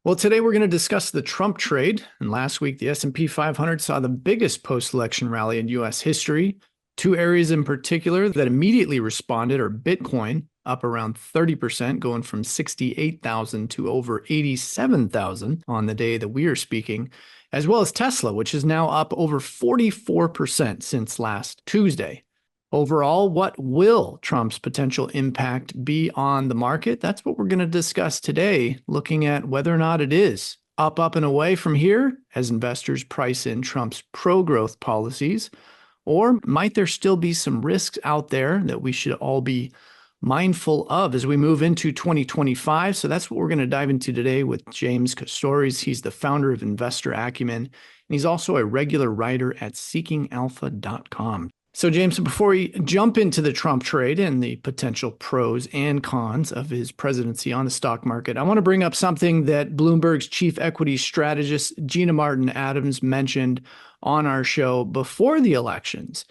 Well, today we're going to discuss the Trump trade. And last week, the S&P 500 saw the biggest post-election rally in U.S. history. Two areas in particular that immediately responded are Bitcoin, up around 30%, going from 68,000 to over 87,000 on the day that we are speaking, as well as Tesla, which is now up over 44% since last Tuesday. Overall, what will Trump's potential impact be on the market? That's what we're going to discuss today, looking at whether or not it is up, and away from here as investors price in Trump's pro-growth policies, or might there still be some risks out there that we should all be mindful of as we move into 2025? So that's what we're going to dive into today with James Kastouris. He's the founder of Investor Acumen, and he's also a regular writer at seekingalpha.com. So, James, before we jump into the Trump trade and the potential pros and cons of his presidency on the stock market, I want to bring up something that Bloomberg's chief equity strategist, Gina Martin Adams, mentioned on our show before the elections.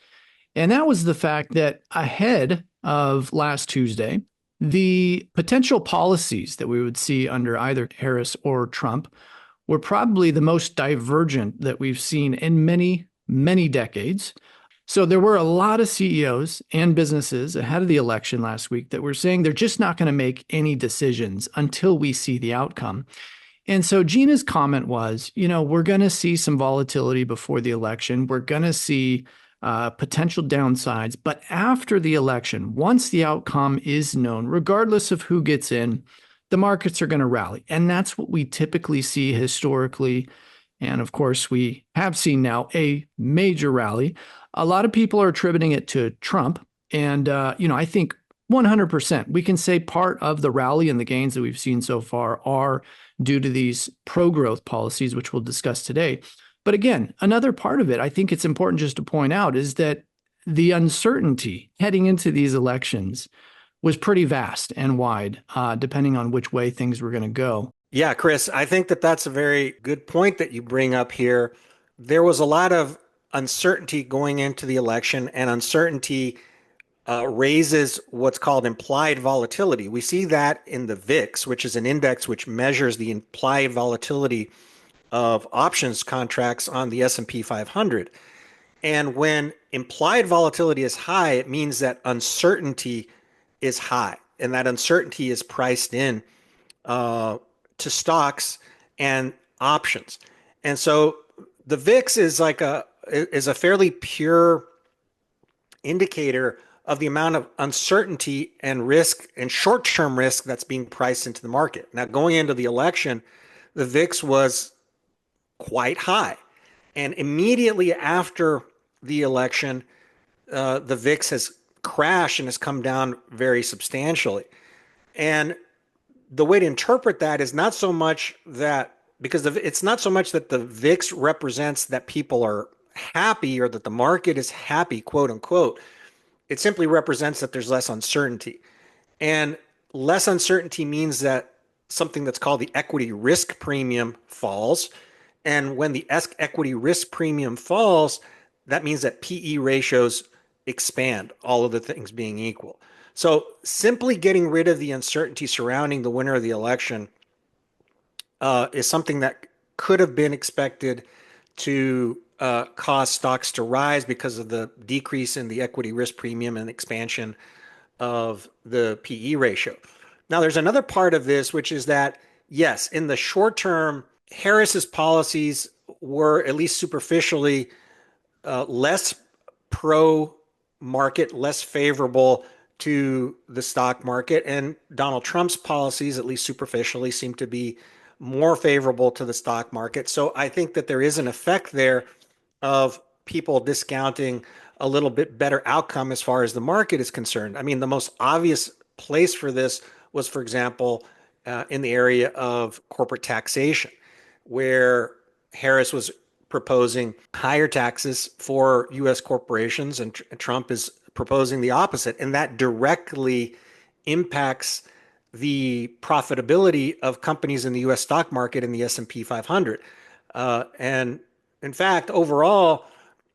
And that was the fact that ahead of last Tuesday, the potential policies that we would see under either Harris or Trump were probably the most divergent that we've seen in many, many decades. So there were a lot of CEOs and businesses ahead of the election last week that were saying they're just not going to make any decisions until we see the outcome. And so Gina's comment was, we're going to see some volatility before the election. We're going to see potential downsides. But after the election, once the outcome is known, regardless of who gets in, the markets are going to rally. And that's what we typically see historically. And of course, we have seen now a major rally. A lot of people are attributing it to Trump. And, I think 100%, we can say part of the rally and the gains that we've seen so far are due to these pro-growth policies, which we'll discuss today. But again, another part of it, I think it's important just to point out, is that the uncertainty heading into these elections was pretty vast and wide, depending on which way things were going to go. Yeah, Chris, I think that that's a very good point that you bring up here. There was a lot of uncertainty going into the election, and uncertainty raises what's called implied volatility. We see that in the VIX, which is an index which measures the implied volatility of options contracts on the S&P 500. And when implied volatility is high, it means that uncertainty is high, and that uncertainty is priced in to stocks and options. And so the VIX is a fairly pure indicator of the amount of uncertainty and risk and short-term risk that's being priced into the market. Now, going into the election, the VIX was quite high. And immediately after the election, the VIX has crashed and has come down very substantially. And the way to interpret that is not so much that, because it's not so much that the VIX represents that people are happy or that the market is happy, quote unquote. It simply represents that there's less uncertainty. And less uncertainty means that something that's called the equity risk premium falls. And when the equity risk premium falls, that means that PE ratios expand, all of the things being equal. So simply getting rid of the uncertainty surrounding the winner of the election is something that could have been expected to cause stocks to rise because of the decrease in the equity risk premium and expansion of the PE ratio. Now, there's another part of this, which is that, yes, in the short term, Harris's policies were at least superficially less pro-market, less favorable to the stock market. And Donald Trump's policies, at least superficially, seem to be more favorable to the stock market. So I think that there is an effect there of people discounting a little bit better outcome as far as the market is concerned. I mean, the most obvious place for this was, for example, in the area of corporate taxation, where Harris was proposing higher taxes for U.S. corporations, and Trump is proposing the opposite. And that directly impacts the profitability of companies in the U.S. stock market and the S&P 500. And in fact, overall,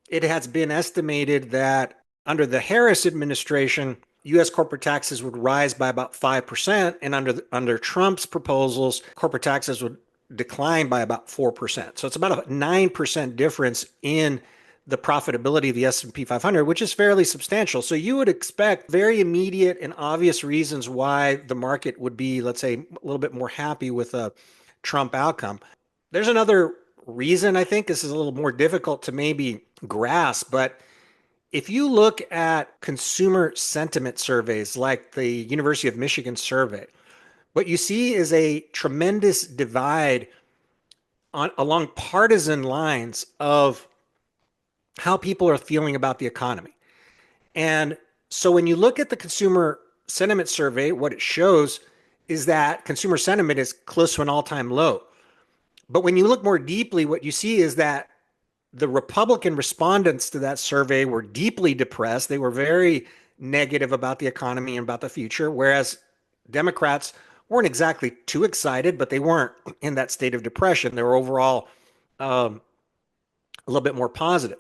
it has been estimated that under the Harris administration, U.S. corporate taxes would rise by about 5%, and under Trump's proposals, corporate taxes would declined by about 4%. So it's about a 9% difference in the profitability of the S&P 500, which is fairly substantial. So you would expect very immediate and obvious reasons why the market would be, let's say, a little bit more happy with a Trump outcome. There's another reason I think this is a little more difficult to maybe grasp, but if you look at consumer sentiment surveys like the University of Michigan survey, what you see is a tremendous divide along partisan lines of how people are feeling about the economy. And so when you look at the consumer sentiment survey, what it shows is that consumer sentiment is close to an all-time low. But when you look more deeply, what you see is that the Republican respondents to that survey were deeply depressed. They were very negative about the economy and about the future, whereas Democrats weren't exactly too excited, but they weren't in that state of depression. They were overall a little bit more positive.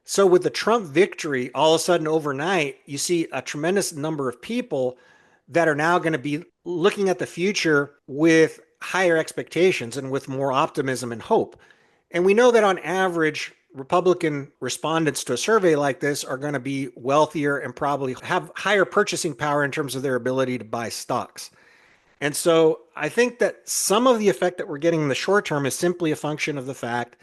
So with the Trump victory, all of a sudden overnight, you see a tremendous number of people that are now going to be looking at the future with higher expectations and with more optimism and hope. And we know that on average, Republican respondents to a survey like this are going to be wealthier and probably have higher purchasing power in terms of their ability to buy stocks. And so I think that some of the effect that we're getting in the short term is simply a function of the fact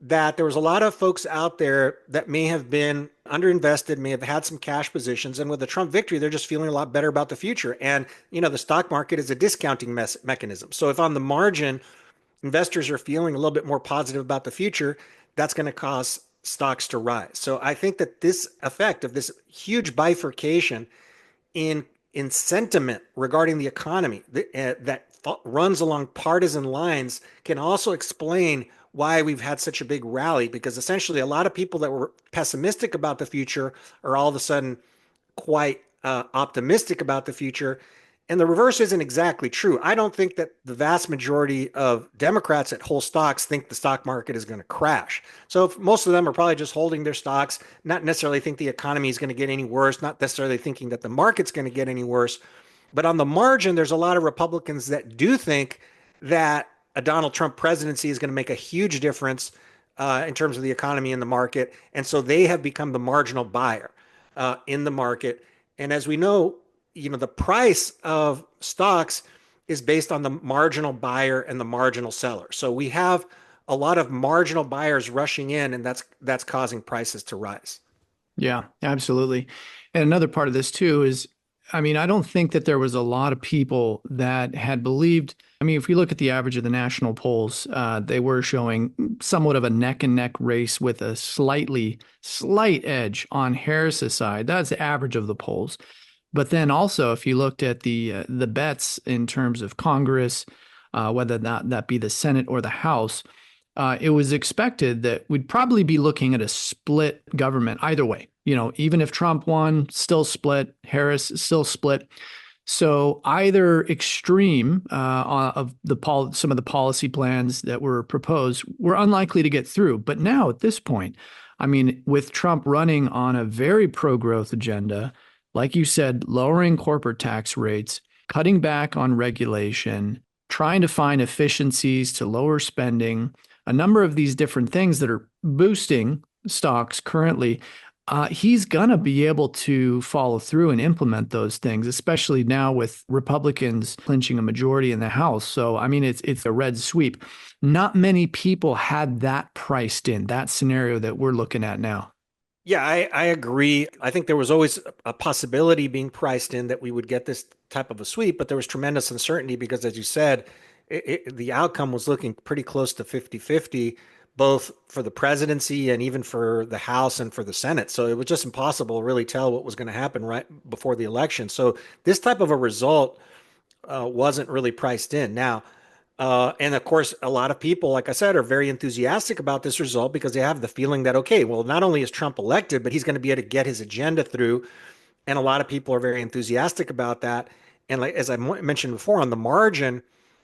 that there was a lot of folks out there that may have been underinvested, may have had some cash positions. And with the Trump victory, they're just feeling a lot better about the future. And, the stock market is a discounting mechanism. So if on the margin, investors are feeling a little bit more positive about the future, that's going to cause stocks to rise. So I think that this effect of this huge bifurcation in sentiment regarding the economy that runs along partisan lines can also explain why we've had such a big rally, because essentially a lot of people that were pessimistic about the future are all of a sudden quite optimistic about the future. And the reverse isn't exactly true. I don't think that the vast majority of Democrats that hold stocks think the stock market is going to crash. So most of them are probably just holding their stocks, not necessarily think the economy is going to get any worse, not necessarily thinking that the market's going to get any worse. But on the margin, there's a lot of Republicans that do think that a Donald Trump presidency is going to make a huge difference in terms of the economy and the market. And so they have become the marginal buyer in the market. And as we know, the price of stocks is based on the marginal buyer and the marginal seller. So we have a lot of marginal buyers rushing in, and that's causing prices to rise. Yeah, absolutely. And another part of this too is, I mean, I don't think that there was a lot of people that had believed. I mean, if we look at the average of the national polls, they were showing somewhat of a neck and neck race with a slight edge on Harris's side. That's the average of the polls. But then also, if you looked at the bets in terms of Congress, whether that be the Senate or the House, it was expected that we'd probably be looking at a split government either way. Even if Trump won, still split, Harris still split. So either extreme of some of the policy plans that were proposed were unlikely to get through. But now at this point, I mean, with Trump running on a very pro-growth agenda, like you said, lowering corporate tax rates, cutting back on regulation, trying to find efficiencies to lower spending, a number of these different things that are boosting stocks currently, he's going to be able to follow through and implement those things, especially now with Republicans clinching a majority in the House. So, I mean, it's a red sweep. Not many people had that priced in, that scenario that we're looking at now. Yeah, I agree. I think there was always a possibility being priced in that we would get this type of a sweep, but there was tremendous uncertainty because, as you said, the outcome was looking pretty close to 50-50, both for the presidency and even for the House and for the Senate. So it was just impossible to really tell what was going to happen right before the election. So this type of a result wasn't really priced in. Now, and of course, a lot of people, like I said, are very enthusiastic about this result because they have the feeling that, okay, well, not only is Trump elected, but he's going to be able to get his agenda through. And a lot of people are very enthusiastic about that. And like as I mentioned before, on the margin,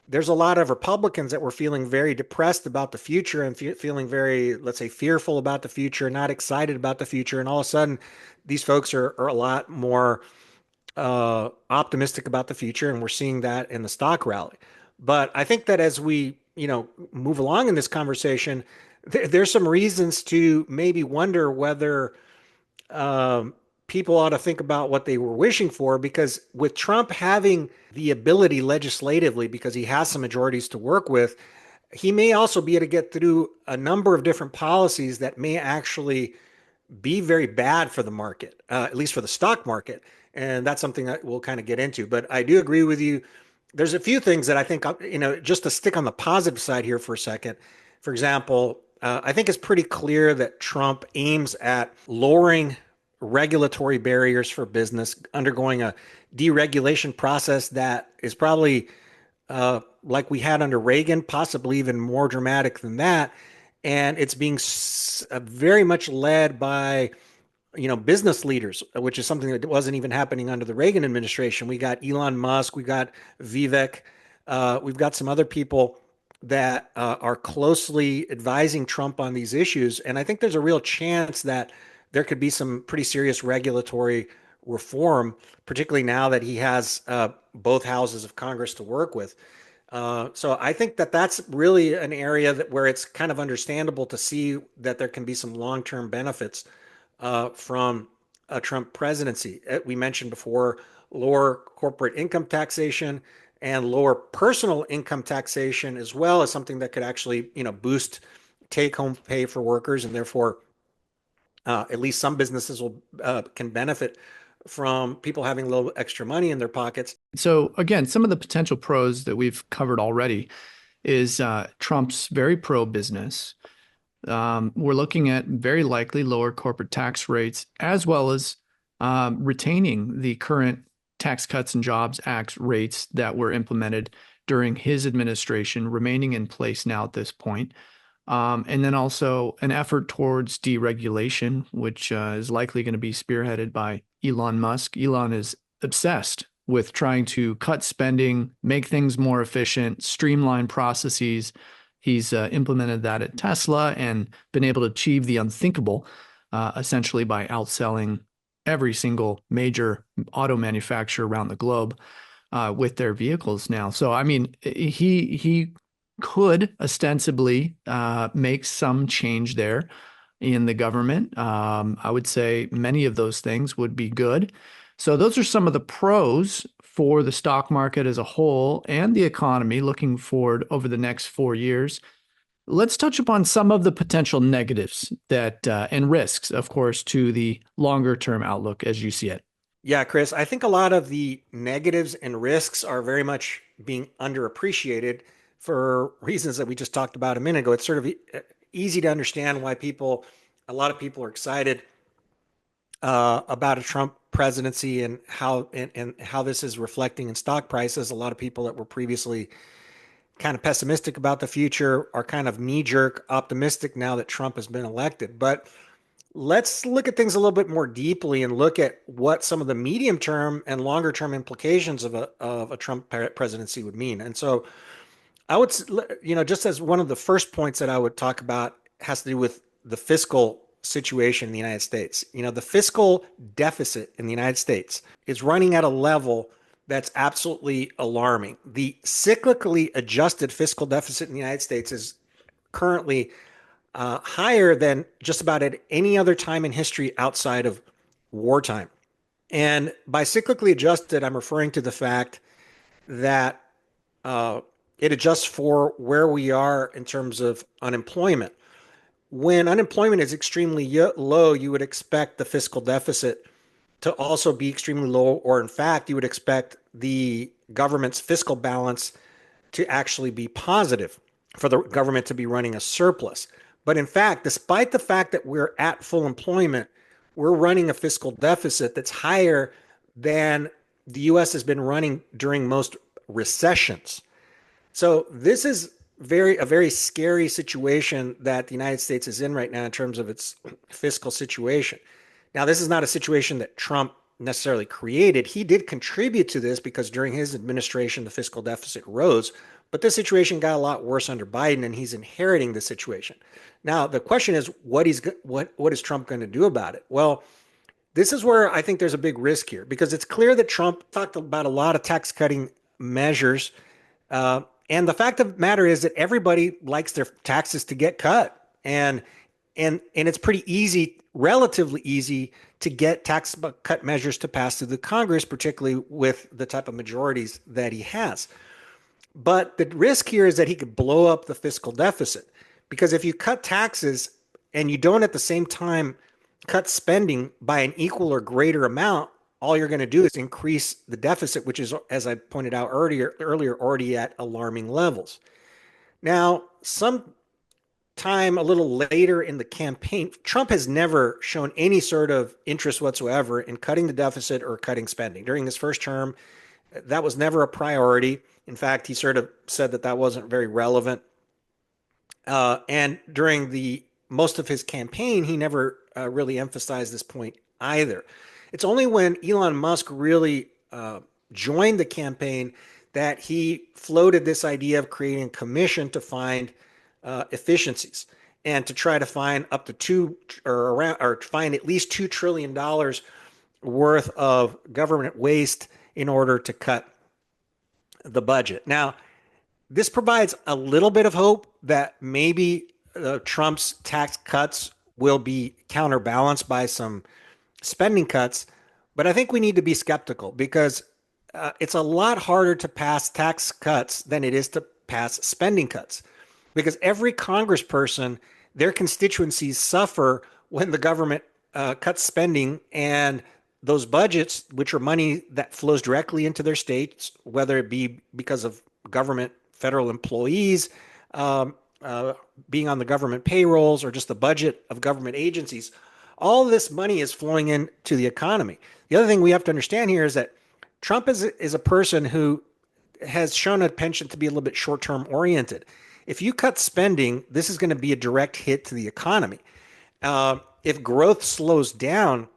there's a lot of Republicans that were feeling very depressed about the future and feeling very, let's say, fearful about the future, not excited about the future. And all of a sudden, these folks are a lot more optimistic about the future, and we're seeing that in the stock rally. But I think that as we move along in this conversation, there's some reasons to maybe wonder whether um, people ought to think about what they were wishing for, because with Trump having the ability legislatively, because he has some majorities to work with, he may also be able to get through a number of different policies that may actually be very bad for the market, at least for the stock market. And that's something that we'll kind of get into. But I do agree with you. There's a few things that I think, just to stick on the positive side here for a second. For example, I think it's pretty clear that Trump aims at lowering regulatory barriers for business, undergoing a deregulation process that is probably like we had under Reagan, possibly even more dramatic than that. And it's being very much led by business leaders, which is something that wasn't even happening under the Reagan administration. We got Elon Musk, we got Vivek, we've got some other people that are closely advising Trump on these issues. And I think there's a real chance that there could be some pretty serious regulatory reform, particularly now that he has both houses of Congress to work with. So I think that that's really an area where it's kind of understandable to see that there can be some long-term benefits from a Trump presidency. We mentioned before lower corporate income taxation and lower personal income taxation as well as something that could actually, boost take-home pay for workers, and therefore at least some businesses will can benefit from people having a little extra money in their pockets. So again, some of the potential pros that we've covered already is Trump's very pro-business. We're looking at very likely lower corporate tax rates, as well as retaining the current Tax Cuts and Jobs Act rates that were implemented during his administration, remaining in place now at this point. And then also an effort towards deregulation, which is likely going to be spearheaded by Elon Musk. Elon is obsessed with trying to cut spending, make things more efficient, streamline processes. He's implemented that at Tesla and been able to achieve the unthinkable, essentially by outselling every single major auto manufacturer around the globe with their vehicles now. So, I mean, he could ostensibly make some change there in the government. I would say many of those things would be good. So those are some of the pros for the stock market as a whole and the economy looking forward over the next 4 years. Let's touch upon some of the potential negatives that and risks, of course, to the longer term outlook as you see it. Yeah, Chris, I think a lot of the negatives and risks are very much being underappreciated for reasons that we just talked about a minute ago. It's sort of easy to understand why a lot of people are excited about a Trump presidency and how this is reflecting in stock prices. A lot of people that were previously kind of pessimistic about the future are kind of knee-jerk optimistic now that Trump has been elected. But let's look at things a little bit more deeply and look at what some of the medium-term and longer-term implications of a Trump presidency would mean. And so I would, just as one of the first points that I would talk about has to do with the fiscal situation in the United States. The fiscal deficit in the United States is running at a level that's absolutely alarming. The cyclically adjusted fiscal deficit in the United States is currently higher than just about at any other time in history outside of wartime. And by cyclically adjusted, I'm referring to the fact that it adjusts for where we are in terms of unemployment. When unemployment is extremely low, you would expect the fiscal deficit to also be extremely low, or in fact, you would expect the government's fiscal balance to actually be positive, for the government to be running a surplus. But in fact, despite the fact that we're at full employment, we're running a fiscal deficit that's higher than the US has been running during most recessions. So this is a very scary situation that the United States is in right now in terms of its fiscal situation. Now, this is not a situation that Trump necessarily created. He did contribute to this because during his administration, the fiscal deficit rose, but this situation got a lot worse under Biden, and he's inheriting the situation. Now, the question is, what is Trump going to do about it? Well, this is where I think there's a big risk here, because it's clear that Trump talked about a lot of tax cutting measures, And the fact of the matter is that everybody likes their taxes to get cut. And it's pretty easy, relatively easy to get tax cut measures to pass through the Congress, particularly with the type of majorities that he has. But the risk here is that he could blow up the fiscal deficit because if you cut taxes and you don't at the same time cut spending by an equal or greater amount, all you're going to do is increase the deficit, which is, as I pointed out earlier, already at alarming levels. Now, some time a little later in the campaign, Trump has never shown any sort of interest whatsoever in cutting the deficit or cutting spending. During his first term, that was never a priority. In fact, he sort of said that that wasn't very relevant. And during the most of his campaign, he never really emphasized this point either. It's only when Elon Musk really joined the campaign that he floated this idea of creating a commission to find efficiencies and to try to find up to find at least $2 trillion worth of government waste in order to cut the budget. Now, this provides a little bit of hope that maybe Trump's tax cuts will be counterbalanced by some spending cuts. But I think we need to be skeptical because it's a lot harder to pass tax cuts than it is to pass spending cuts. Because every congressperson, their constituencies suffer when the government cuts spending, and those budgets, which are money that flows directly into their states, whether it be because of government federal employees being on the government payrolls or just the budget of government agencies, all this money is flowing into the economy. The other thing we have to understand here is that Trump is a person who has shown a penchant to be a little bit short-term oriented. If you cut spending, this is going to be a direct hit to the economy. If growth slows down,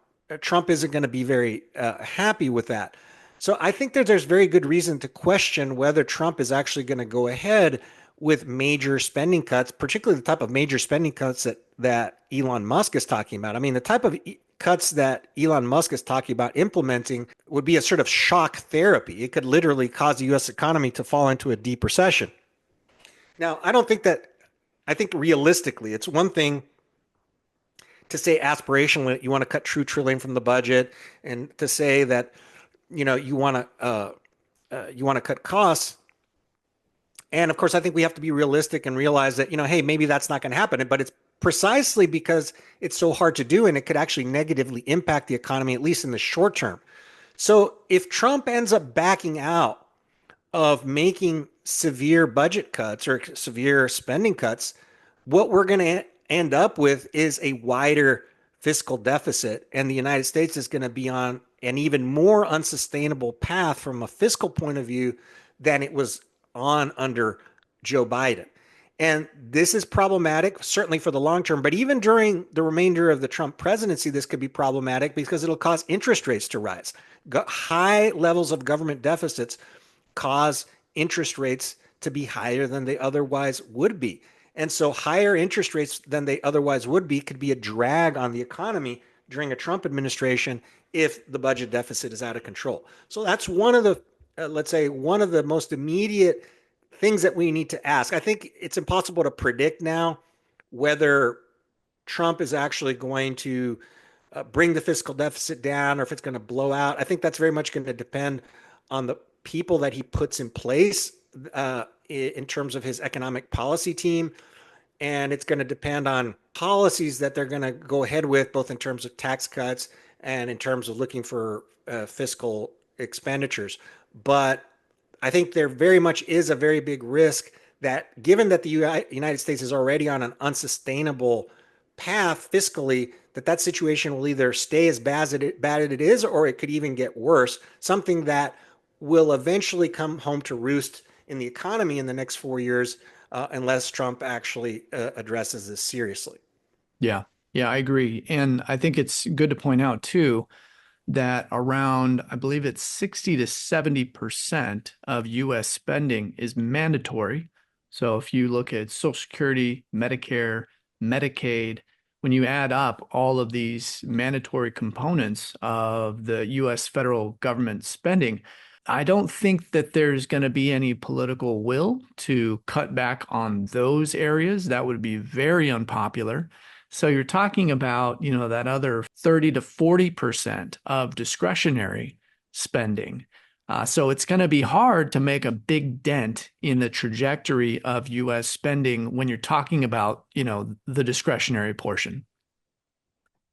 Trump isn't going to be very happy with that. So I think that there's very good reason to question whether Trump is actually going to go ahead with major spending cuts, particularly the type of major spending cuts that Elon Musk is talking about. I mean, the type of cuts that Elon Musk is talking about implementing would be a sort of shock therapy. It could literally cause the U.S. economy to fall into a deep recession. Now, I think realistically, it's one thing to say aspirationally you want to cut $2 trillion from the budget and to say that you want to cut costs. And of course, I think we have to be realistic and realize that, hey, maybe that's not going to happen. But it's precisely because it's so hard to do and it could actually negatively impact the economy, at least in the short term. So if Trump ends up backing out of making severe budget cuts or severe spending cuts, what we're going to end up with is a wider fiscal deficit. And the United States is going to be on an even more unsustainable path from a fiscal point of view than it was on under Joe Biden. And this is problematic, certainly for the long term, but even during the remainder of the Trump presidency, this could be problematic because it'll cause interest rates to rise. High levels of government deficits cause interest rates to be higher than they otherwise would be. And so higher interest rates than they otherwise would be could be a drag on the economy during a Trump administration if the budget deficit is out of control. So that's one of the, let's say, one of the most immediate things that we need to ask. I think it's impossible to predict now whether Trump is actually going to bring the fiscal deficit down or if it's going to blow out. I think that's very much going to depend on the people that he puts in place in terms of his economic policy team. And it's going to depend on policies that they're going to go ahead with, both in terms of tax cuts and in terms of looking for fiscal expenditures. But I think there very much is a very big risk that given that the United States is already on an unsustainable path fiscally, that situation will either stay as bad as it is, or it could even get worse, something that will eventually come home to roost in the economy in the next 4 years unless Trump actually addresses this seriously. Yeah. Yeah, I agree. And I think it's good to point out too that around, I believe it's 60 to 70% of US spending is mandatory. So if you look at Social Security, Medicare, Medicaid, when you add up all of these mandatory components of the US federal government spending, I don't think that there's going to be any political will to cut back on those areas. That would be very unpopular. So you're talking about, that other 30 to 40% of discretionary spending. So it's going to be hard to make a big dent in the trajectory of US spending when you're talking about, the discretionary portion.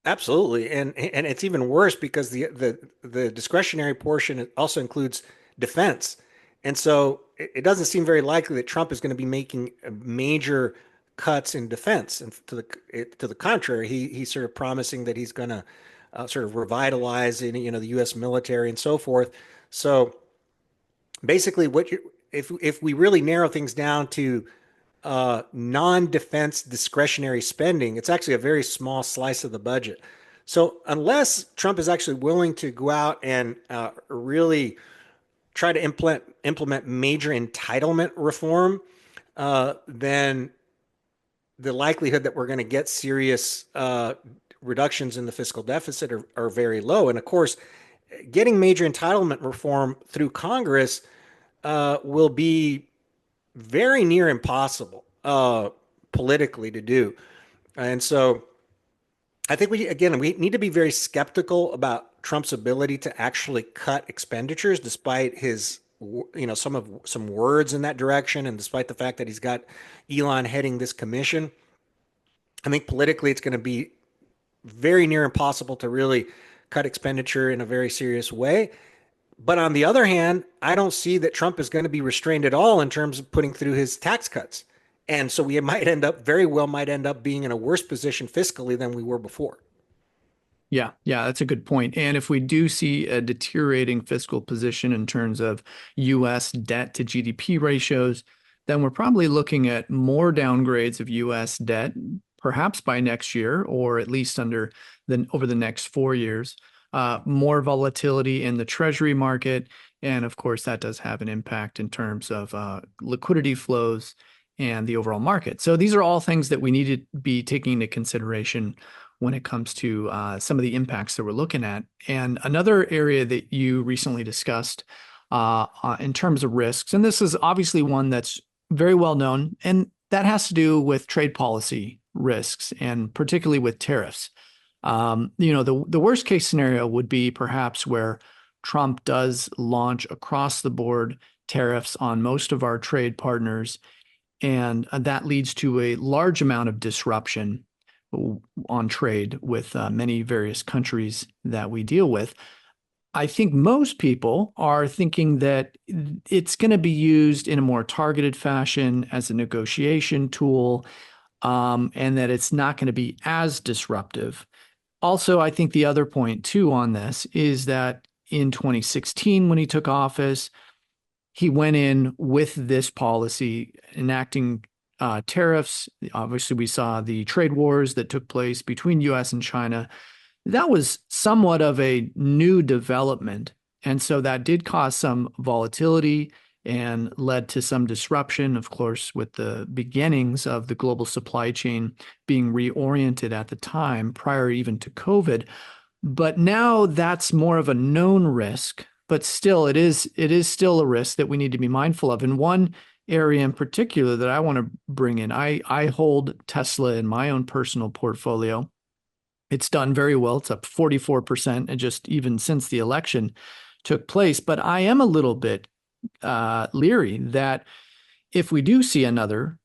Absolutely, and it's even worse because the discretionary portion also includes defense, and so it doesn't seem very likely that Trump is going to be making major cuts in defense. And to the contrary, he's sort of promising that he's going to sort of revitalize, the U.S. military and so forth. So basically, if we really narrow things down to non-defense discretionary spending, it's actually a very small slice of the budget. So unless Trump is actually willing to go out and really try to implement major entitlement reform, then the likelihood that we're going to get serious reductions in the fiscal deficit are very low. And of course, getting major entitlement reform through Congress will be very near impossible politically to do. And so I think we need to be very skeptical about Trump's ability to actually cut expenditures, despite his, some words in that direction, and despite the fact that he's got Elon heading this commission. I think politically it's going to be very near impossible to really cut expenditure in a very serious way. But on the other hand, I don't see that Trump is going to be restrained at all in terms of putting through his tax cuts. And so we might end up being in a worse position fiscally than we were before. Yeah, yeah, that's a good point. And if we do see a deteriorating fiscal position in terms of US debt to GDP ratios, then we're probably looking at more downgrades of US debt, perhaps by next year, or at least over the next 4 years. More volatility in the treasury market. And of course, that does have an impact in terms of liquidity flows and the overall market. So these are all things that we need to be taking into consideration when it comes to some of the impacts that we're looking at. And another area that you recently discussed in terms of risks, and this is obviously one that's very well known, and that has to do with trade policy risks and particularly with tariffs. The worst case scenario would be perhaps where Trump does launch across the board tariffs on most of our trade partners, and that leads to a large amount of disruption on trade with many various countries that we deal with. I think most people are thinking that it's going to be used in a more targeted fashion as a negotiation tool, and that it's not going to be as disruptive. Also, I think the other point too on this is that in 2016, when he took office, he went in with this policy enacting tariffs. Obviously, we saw the trade wars that took place between US and China. That was somewhat of a new development. And so that did cause some volatility and led to some disruption, of course, with the beginnings of the global supply chain being reoriented at the time, prior even to COVID. But now that's more of a known risk, but still it is still a risk that we need to be mindful of. And one area in particular that I want to bring in, I hold Tesla in my own personal portfolio. It's done very well. It's up 44% and just even since the election took place. But I am a little bit leery that if we do see another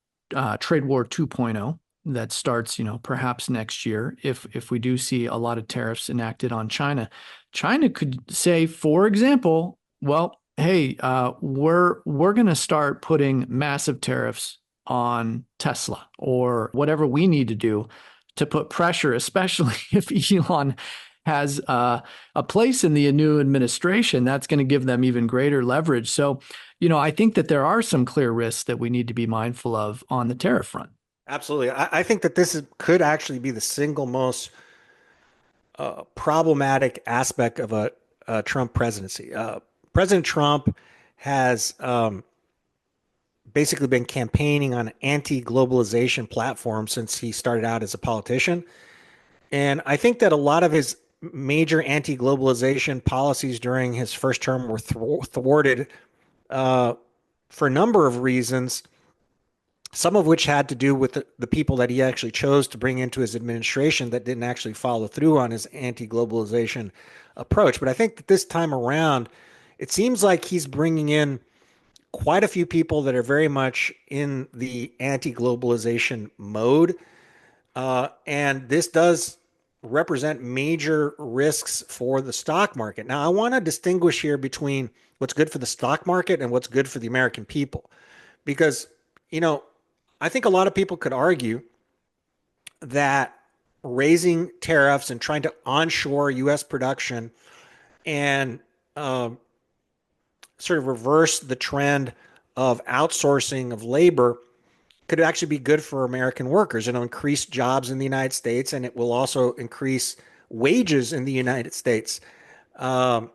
trade war 2.0 that starts, perhaps next year, if we do see a lot of tariffs enacted on China, China could say, for example, well, hey, we're going to start putting massive tariffs on Tesla or whatever we need to do to put pressure, especially if Elon has a place in the new administration. That's going to give them even greater leverage. So, I think that there are some clear risks that we need to be mindful of on the tariff front. Absolutely. I think that could actually be the single most problematic aspect of a Trump presidency. President Trump has basically been campaigning on an anti-globalization platform since he started out as a politician. And I think that a lot of his major anti-globalization policies during his first term were thwarted uh, for a number of reasons, some of which had to do with the people that he actually chose to bring into his administration that didn't actually follow through on his anti-globalization approach. But I think that this time around, it seems like he's bringing in quite a few people that are very much in the anti-globalization mode. And this does represent major risks for the stock market. Now, I want to distinguish here between what's good for the stock market and what's good for the American people. Because, you know, I think a lot of people could argue that raising tariffs and trying to onshore U.S. production and um, sort of reverse the trend of outsourcing of labor could actually be good for American workers. It'll increase jobs in the United States, and it will also increase wages in the United States. Um,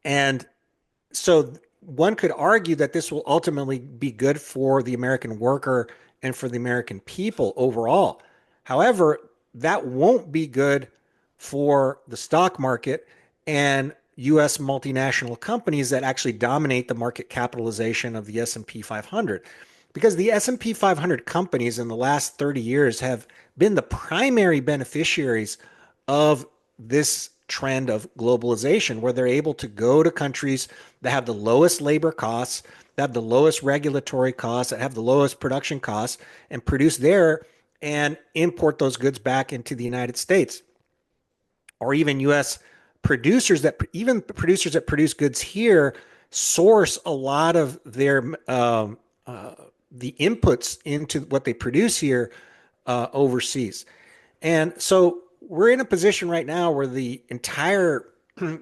and so one could argue that this will ultimately be good for the American worker and for the American people overall. However, that won't be good for the stock market and US multinational companies that actually dominate the market capitalization of the S&P 500, because the S&P 500 companies in the last 30 years have been the primary beneficiaries of this trend of globalization, where they're able to go to countries that have the lowest labor costs, that have the lowest regulatory costs, that have the lowest production costs, and produce there and import those goods back into the United States. Or even US producers that produce goods here source a lot of their the inputs into what they produce here overseas. And so we're in a position right now where the entire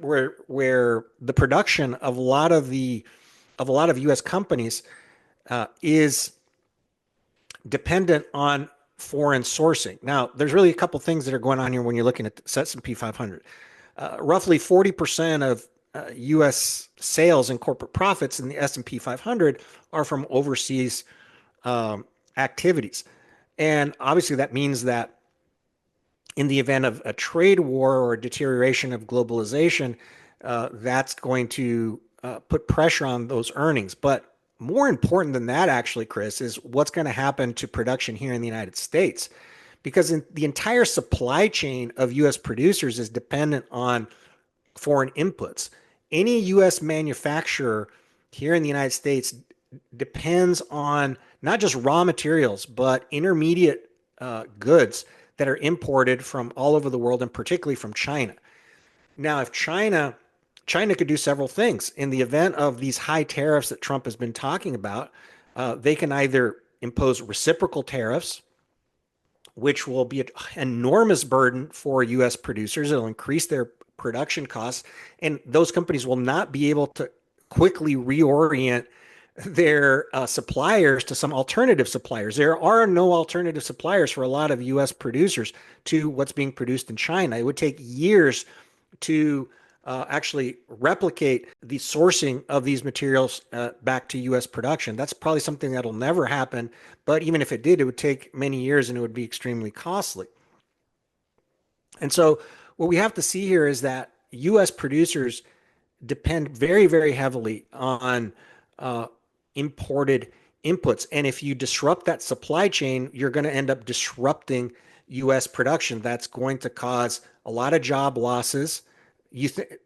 where the production of a lot of U.S. companies is dependent on foreign sourcing. Now, there's really a couple things that are going on here when you're looking at the S&P 500. Roughly 40% of U.S. sales and corporate profits in the S&P 500 are from overseas activities. And obviously that means that in the event of a trade war or a deterioration of globalization, that's going to put pressure on those earnings. But more important than that, actually, Chris, is what's going to happen to production here in the United States. Because the entire supply chain of U.S. producers is dependent on foreign inputs. Any U.S. manufacturer here in the United States depends on not just raw materials, but intermediate goods that are imported from all over the world, and particularly from China. Now, if China could do several things in the event of these high tariffs that Trump has been talking about. They can either impose reciprocal tariffs, which will be an enormous burden for U.S. producers. It'll increase their production costs, and those companies will not be able to quickly reorient their suppliers to some alternative suppliers. There are no alternative suppliers for a lot of U.S. producers to what's being produced in China. It would take years to actually replicate the sourcing of these materials back to U.S. production. That's probably something that'll never happen. But even if it did, it would take many years and it would be extremely costly. And so what we have to see here is that U.S. producers depend very, very heavily on uh, imported inputs. And if you disrupt that supply chain, you're going to end up disrupting U.S. production. That's going to cause a lot of job losses.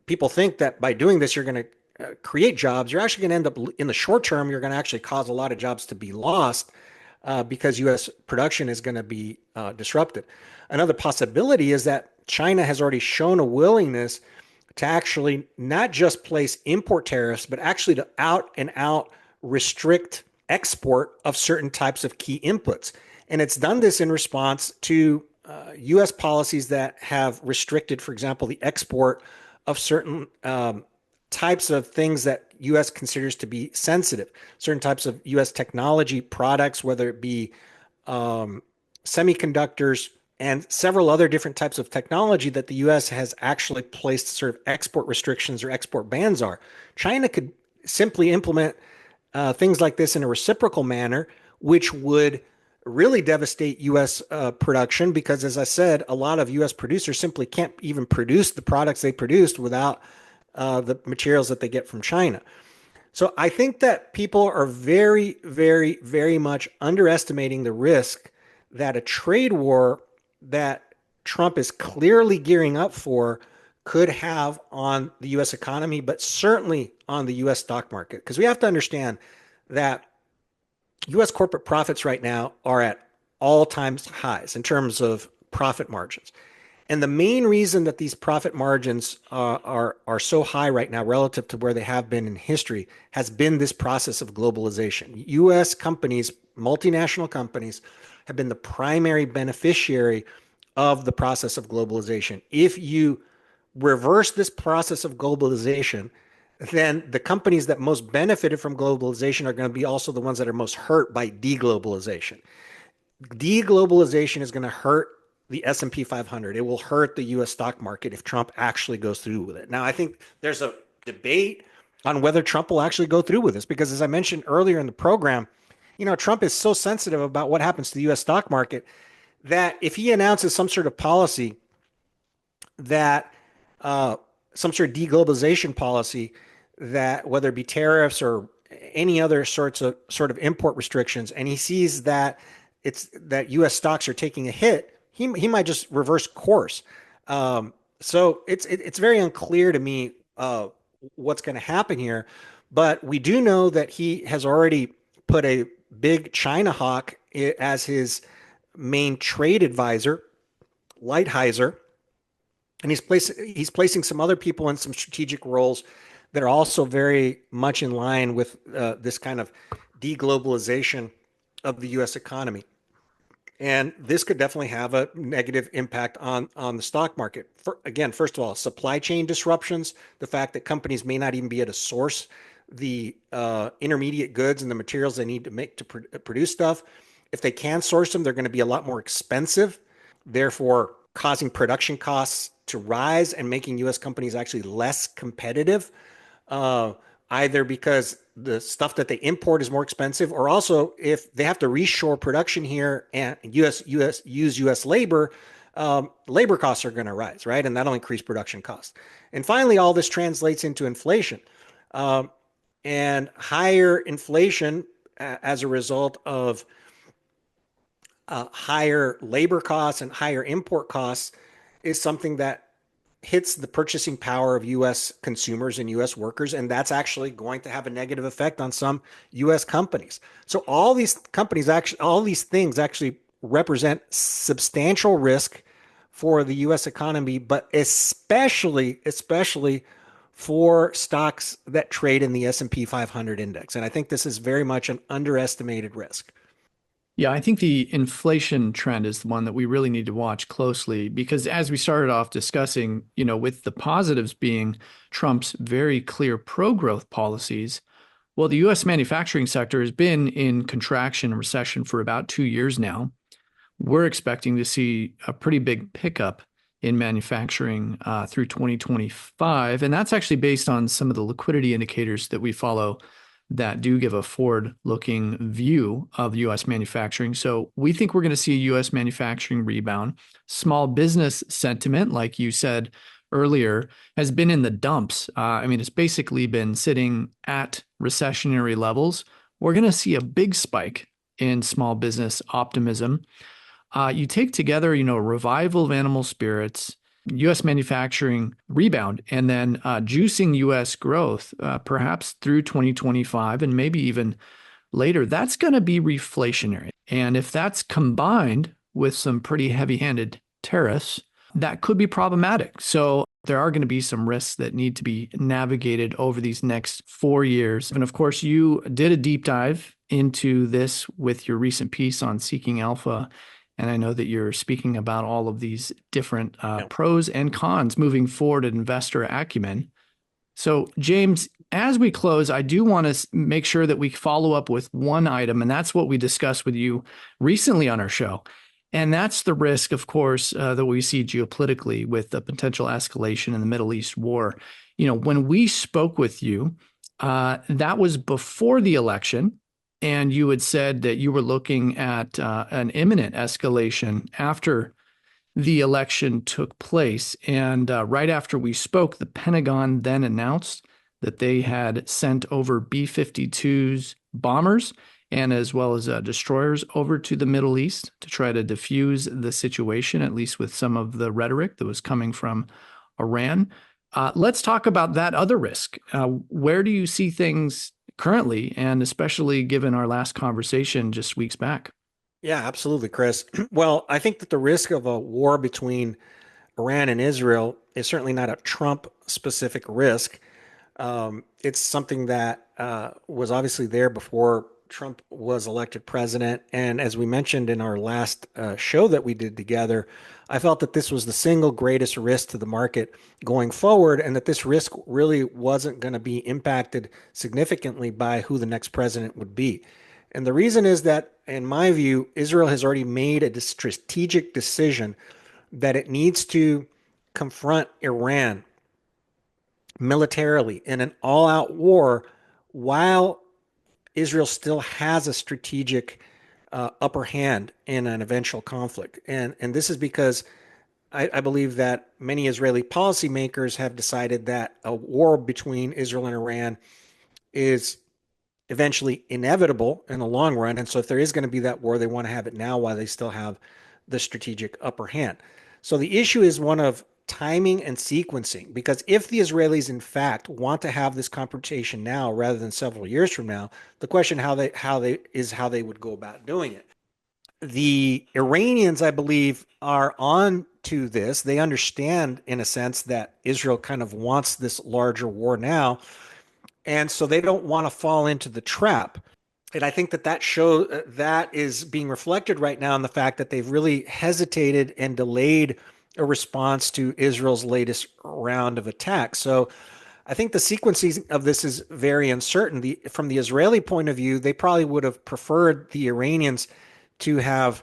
People think that by doing this, you're going to create jobs. You're actually going to end up in the short term, you're going to actually cause a lot of jobs to be lost because U.S. production is going to be disrupted. Another possibility is that China has already shown a willingness to actually not just place import tariffs, but actually to out and out restrict export of certain types of key inputs. And it's done this in response to U.S. policies that have restricted, for example, the export of certain types of things that U.S. considers to be sensitive, certain types of U.S. technology products, whether it be semiconductors and several other different types of technology that the U.S. has actually placed sort of export restrictions or export bans are. China could simply implement things like this in a reciprocal manner, which would really devastate U.S. Production because, as I said, a lot of U.S. producers simply can't even produce the products they produced without the materials that they get from China. So I think that people are very, very, very much underestimating the risk that a trade war that Trump is clearly gearing up for could have on the U.S. economy, but certainly on the U.S. stock market. Because we have to understand that U.S. corporate profits right now are at all-time highs in terms of profit margins. And the main reason that these profit margins are so high right now relative to where they have been in history has been this process of globalization. U.S. companies, multinational companies, have been the primary beneficiary of the process of globalization. If you reverse this process of globalization, then the companies that most benefited from globalization are going to be also the ones that are most hurt by deglobalization. Deglobalization is going to hurt the S&P 500. It will hurt the US stock market if Trump actually goes through with it. Now, I think there's a debate on whether Trump will actually go through with this because, as I mentioned earlier in the program, Trump is so sensitive about what happens to the US stock market that if he announces some sort of policy that some sort of deglobalization policy, that whether it be tariffs or any other sort of import restrictions, and he sees that it's that U.S. stocks are taking a hit, he might just reverse course. So it's very unclear to me what's going to happen here, but we do know that he has already put a big China hawk as his main trade advisor, Lighthizer, and he's placing some other people in some strategic roles that are also very much in line with this kind of deglobalization of the U.S. economy. And this could definitely have a negative impact on the stock market. Again, first of all, supply chain disruptions, the fact that companies may not even be able to source the intermediate goods and the materials they need to make to produce stuff. If they can source them, they're going to be a lot more expensive, therefore causing production costs to rise and making U.S. companies actually less competitive, either because the stuff that they import is more expensive, or also if they have to reshore production here and use U.S. labor, labor costs are going to rise, right? And that'll increase production costs. And finally, all this translates into inflation, and higher inflation as a result of higher labor costs and higher import costs is something that hits the purchasing power of U.S. consumers and U.S. workers, and that's actually going to have a negative effect on some U.S. companies. So all these companies actually, all these things actually represent substantial risk for the U.S. economy, but especially for stocks that trade in the S&P 500 index. And I think this is very much an underestimated risk. Yeah, I think the inflation trend is the one that we really need to watch closely because as we started off discussing, with the positives being Trump's very clear pro-growth policies, well, the US manufacturing sector has been in contraction and recession for about 2 years now. We're expecting to see a pretty big pickup in manufacturing through 2025. And that's actually based on some of the liquidity indicators that we follow that do give a forward-looking view of US manufacturing. So we think we're going to see a US manufacturing rebound. Small business sentiment, like you said earlier, has been in the dumps. It's basically been sitting at recessionary levels. We're going to see a big spike in small business optimism. You take together, revival of animal spirits, U.S. manufacturing rebound, and then juicing U.S. growth, perhaps through 2025 and maybe even later, that's going to be reflationary. And if that's combined with some pretty heavy-handed tariffs, that could be problematic. So there are going to be some risks that need to be navigated over these next 4 years. And of course, you did a deep dive into this with your recent piece on Seeking Alpha. And I know that you're speaking about all of these different pros and cons moving forward at Investor Acumen. So, James, as we close, I do want to make sure that we follow up with one item, and that's what we discussed with you recently on our show. And that's the risk, of course, that we see geopolitically with the potential escalation in the Middle East war. When we spoke with you, that was before the election. And you had said that you were looking at an imminent escalation after the election took place. And right after we spoke, the Pentagon then announced that they had sent over B 52s bombers and as well as destroyers over to the Middle East to try to diffuse the situation, at least with some of the rhetoric that was coming from Iran. Let's talk about that other risk. Where do you see things currently, and especially given our last conversation just weeks back? Yeah, absolutely, Chris. Well, I think that the risk of a war between Iran and Israel is certainly not a Trump specific risk. It's something that was obviously there before Trump was elected president. And as we mentioned in our last show that we did together, I felt that this was the single greatest risk to the market going forward, and that this risk really wasn't going to be impacted significantly by who the next president would be. And the reason is that, in my view, Israel has already made a strategic decision that it needs to confront Iran militarily in an all out war while Israel still has a strategic upper hand in an eventual conflict. And this is because I believe that many Israeli policymakers have decided that a war between Israel and Iran is eventually inevitable in the long run. And so if there is going to be that war, they want to have it now while they still have the strategic upper hand. So the issue is one of timing and sequencing, because if the Israelis in fact want to have this confrontation now rather than several years from now, the question how they would go about doing it. The Iranians, I believe, are on to this. They understand in a sense that Israel kind of wants this larger war now, and so they don't want to fall into the trap. And I think that that is being reflected right now in the fact that they've really hesitated and delayed a response to Israel's latest round of attacks. So I think the sequencing of this is very uncertain. From the Israeli point of view, they probably would have preferred the Iranians to have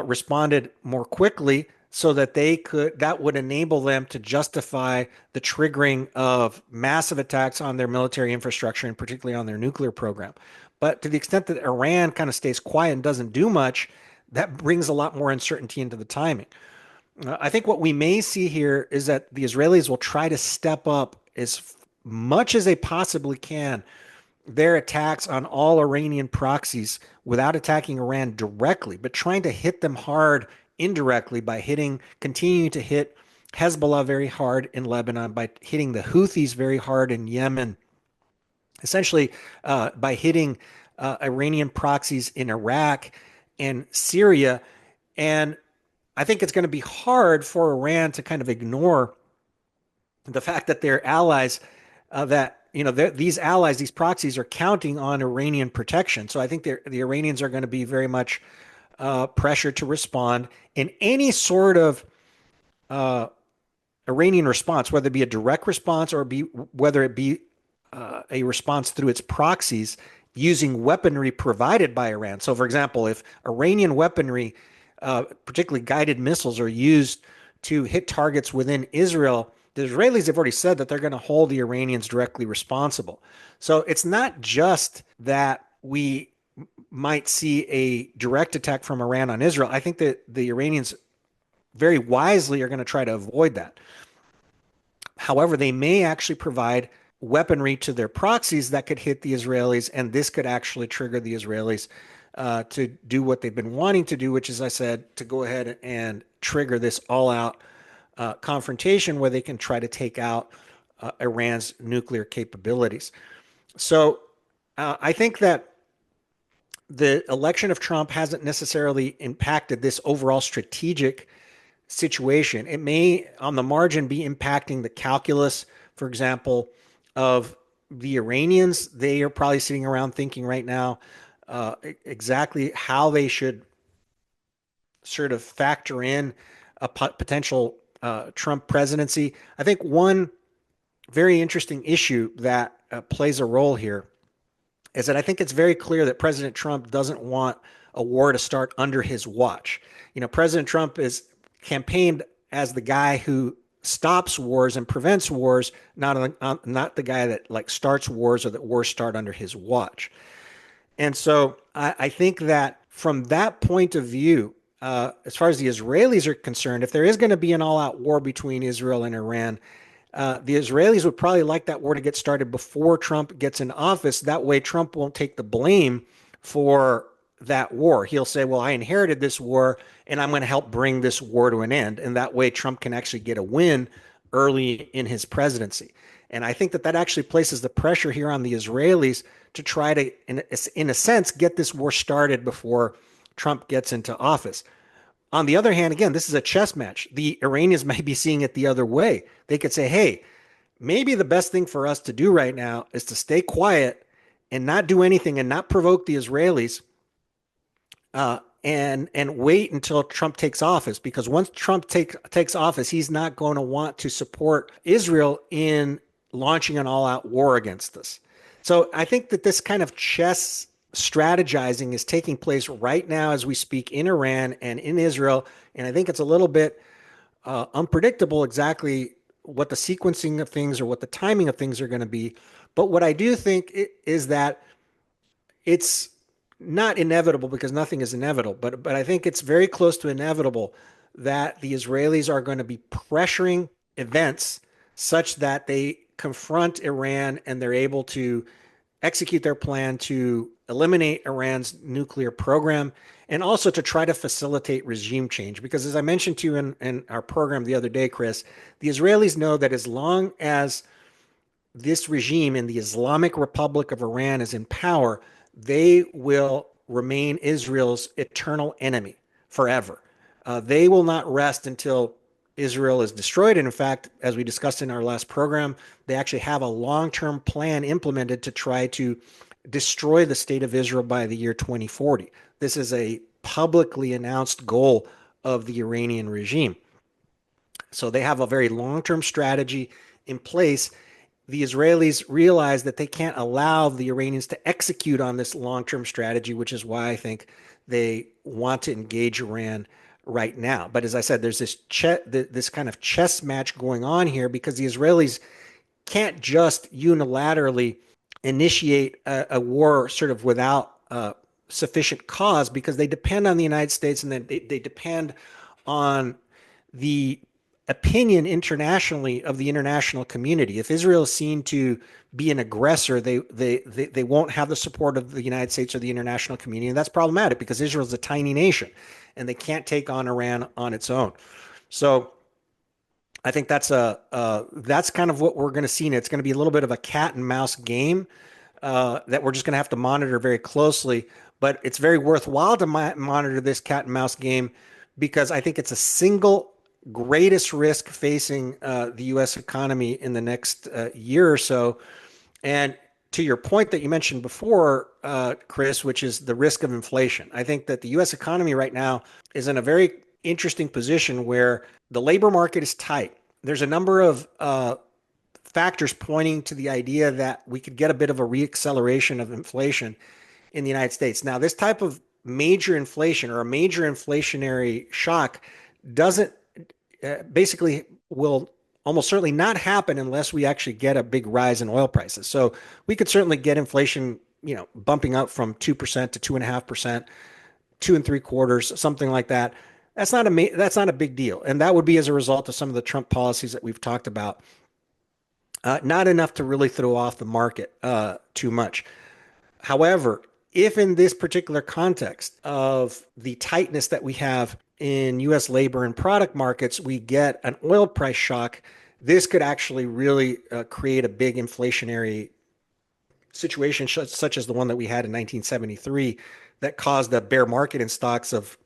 responded more quickly so that that would enable them to justify the triggering of massive attacks on their military infrastructure and particularly on their nuclear program. But to the extent that Iran kind of stays quiet and doesn't do much, that brings a lot more uncertainty into the timing. I think what we may see here is that the Israelis will try to step up as much as they possibly can their attacks on all Iranian proxies without attacking Iran directly, but trying to hit them hard indirectly by continuing to hit Hezbollah very hard in Lebanon, by hitting the Houthis very hard in Yemen, essentially by hitting Iranian proxies in Iraq and Syria. And I think it's going to be hard for Iran to kind of ignore the fact that their allies, these allies, these proxies are counting on Iranian protection. So I think the Iranians are going to be very much pressured to respond in any sort of Iranian response, whether it be a direct response or whether it be a response through its proxies using weaponry provided by Iran. So, for example, if Iranian weaponry, particularly guided missiles, are used to hit targets within Israel, the Israelis have already said that they're going to hold the Iranians directly responsible. So it's not just that we might see a direct attack from Iran on Israel. I think that the Iranians very wisely are going to try to avoid that. However, they may actually provide weaponry to their proxies that could hit the Israelis, and this could actually trigger the Israelis to do what they've been wanting to do, which is, I said, to go ahead and trigger this all-out confrontation where they can try to take out Iran's nuclear capabilities. So I think that the election of Trump hasn't necessarily impacted this overall strategic situation. It may, on the margin, be impacting the calculus, for example, of the Iranians. They are probably sitting around thinking right now exactly how they should sort of factor in a potential Trump presidency. I think one very interesting issue that plays a role here is that I think it's very clear that President Trump doesn't want a war to start under his watch. President Trump is campaigned as the guy who stops wars and prevents wars, not the guy that like starts wars or that wars start under his watch. And so I think that from that point of view, as far as the Israelis are concerned, if there is going to be an all out war between Israel and Iran, the Israelis would probably like that war to get started before Trump gets in office. That way, Trump won't take the blame for that war. He'll say, well, I inherited this war and I'm going to help bring this war to an end. And that way, Trump can actually get a win early in his presidency. And I think that that actually places the pressure here on the Israelis to try to, in a sense, get this war started before Trump gets into office. On the other hand, again, this is a chess match. The Iranians may be seeing it the other way. They could say, hey, maybe the best thing for us to do right now is to stay quiet and not do anything and not provoke the Israelis, and wait until Trump takes office, because once Trump takes office, he's not going to want to support Israel in launching an all-out war against us. So I think that this kind of chess strategizing is taking place right now as we speak in Iran and in Israel, and I think it's a little bit unpredictable exactly what the sequencing of things or what the timing of things are going to be. But what I do think is that it's not inevitable, because nothing is inevitable, but I think it's very close to inevitable that the Israelis are going to be pressuring events such that they confront Iran and they're able to execute their plan to eliminate Iran's nuclear program and also to try to facilitate regime change. Because as I mentioned to you in our program the other day, Chris, the Israelis know that as long as this regime in the Islamic Republic of Iran is in power, they will remain Israel's eternal enemy forever. They will not rest until Israel is destroyed. And in fact, as we discussed in our last program, they actually have a long term plan implemented to try to destroy the state of Israel by the year 2040. This is a publicly announced goal of the Iranian regime. So they have a very long term strategy in place. The Israelis realize that they can't allow the Iranians to execute on this long term strategy, which is why I think they want to engage Iran right now. But as I said, there's this kind of chess match going on here, because the Israelis can't just unilaterally initiate a war sort of without sufficient cause, because they depend on the United States, and they depend on the opinion internationally of the international community. If Israel is seen to be an aggressor, they won't have the support of the United States or the international community, and that's problematic because Israel is a tiny nation, and they can't take on Iran on its own. So I think that's kind of what we're going to see. And it's going to be a little bit of a cat and mouse game that we're just going to have to monitor very closely. But it's very worthwhile to monitor this cat and mouse game, because I think it's a single greatest risk facing the U.S. economy in the next year or so. And to your point that you mentioned before, Chris, which is the risk of inflation, I think that the U.S. economy right now is in a very interesting position where the labor market is tight. There's a number of factors pointing to the idea that we could get a bit of a reacceleration of inflation in the United States. Now, this type of major inflation or a major inflationary shock doesn't basically will almost certainly not happen unless we actually get a big rise in oil prices. So we could certainly get inflation, bumping up from 2% to 2.5%, 2.75%, something like that. That's not a big deal, and that would be as a result of some of the Trump policies that we've talked about. Not enough to really throw off the market too much. However, if in this particular context of the tightness that we have in U.S. labor and product markets, we get an oil price shock, this could actually really create a big inflationary situation, such as the one that we had in 1973 that caused a bear market in stocks of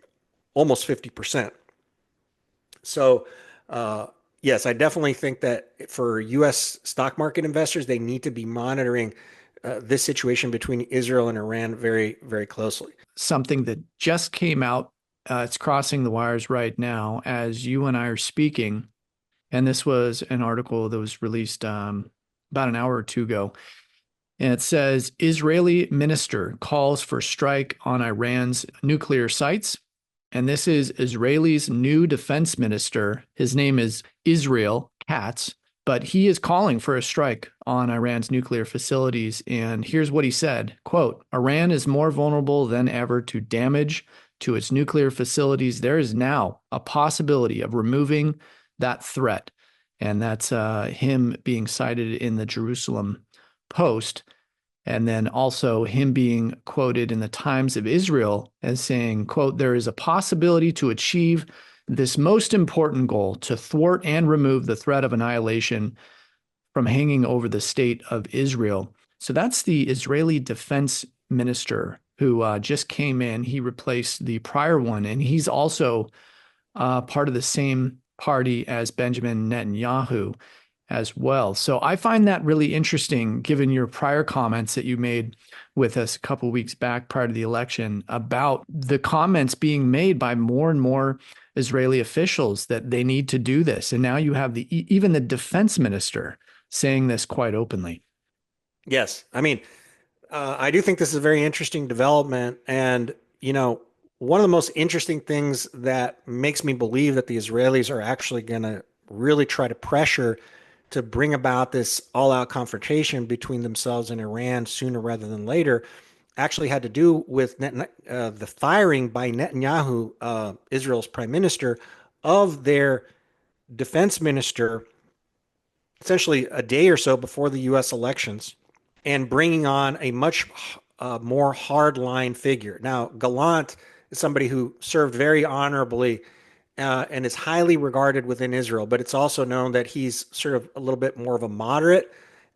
almost 50%. So, yes, I definitely think that for U.S. stock market investors, they need to be monitoring this situation between Israel and Iran very, very closely. Something that just came out, it's crossing the wires right now as you and I are speaking. And this was an article that was released about an hour or two ago. And it says Israeli minister calls for strike on Iran's nuclear sites. And this is Israel's new defense minister. His name is Israel Katz. but he is calling for a strike on Iran's nuclear facilities. And here's what he said, quote, Iran is more vulnerable than ever to damage to its nuclear facilities. There is now a possibility of removing that threat. And that's him being cited in the Jerusalem Post. And then also him being quoted in the Times of Israel as saying, quote, there is a possibility to achieve this most important goal, to thwart and remove the threat of annihilation from hanging over the state of Israel. So that's the Israeli defense minister who just came in. He replaced the prior one, and he's also part of the same party as Benjamin Netanyahu as well. So I find that really interesting, given your prior comments that you made with us a couple of weeks back prior to the election about the comments being made by more and more Israeli officials that they need to do this. And now you have even the defense minister saying this quite openly. Yes. I mean, I do think this is a very interesting development. And, one of the most interesting things that makes me believe that the Israelis are actually going to really try to pressure to bring about this all-out confrontation between themselves and Iran sooner rather than later actually had to do with the firing by Netanyahu, Israel's prime minister, of their defense minister essentially a day or so before the U.S. elections and bringing on a much more hardline figure. Now, Gallant is somebody who served very honorably and is highly regarded within Israel, but it's also known that he's sort of a little bit more of a moderate.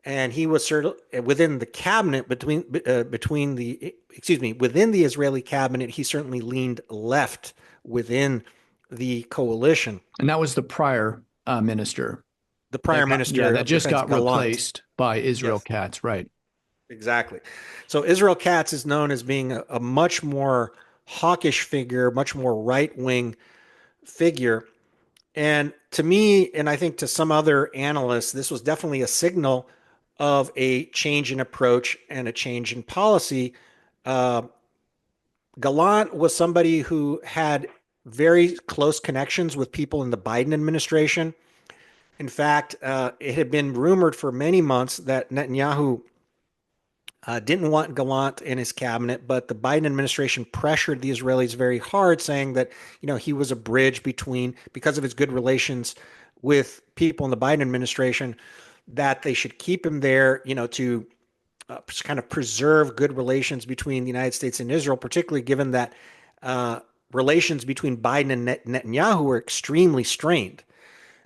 And he was sort of within the cabinet between the excuse me within the Israeli cabinet. He certainly leaned left within the coalition. And that was the prior minister The prior minister that of just defense, got Gallant. replaced by Israel Yes, Katz, right? exactly. So Israel Katz is known as being a much more hawkish figure, much more right wing figure. And to me, and I think to some other analysts, this was definitely a signal of a change in approach and a change in policy. Uh, Gallant was somebody who had very close connections with people in the Biden administration. In fact, it had been rumored for many months that Netanyahu didn't want Gallant in his cabinet, but the Biden administration pressured the Israelis very hard, saying that he was a bridge between, because of his good relations with people in the Biden administration, that they should keep him there, to kind of preserve good relations between the United States and Israel, particularly given that relations between Biden and Netanyahu were extremely strained.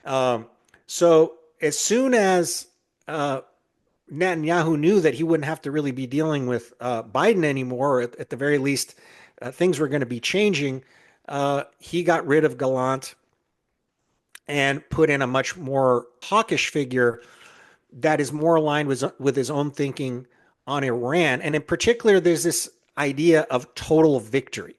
Um, so as soon as Netanyahu knew that he wouldn't have to really be dealing with Biden anymore, or at the very least, things were going to be changing. He got rid of Gallant and put in a much more hawkish figure that is more aligned with his own thinking on Iran. And in particular, there's this idea of total victory.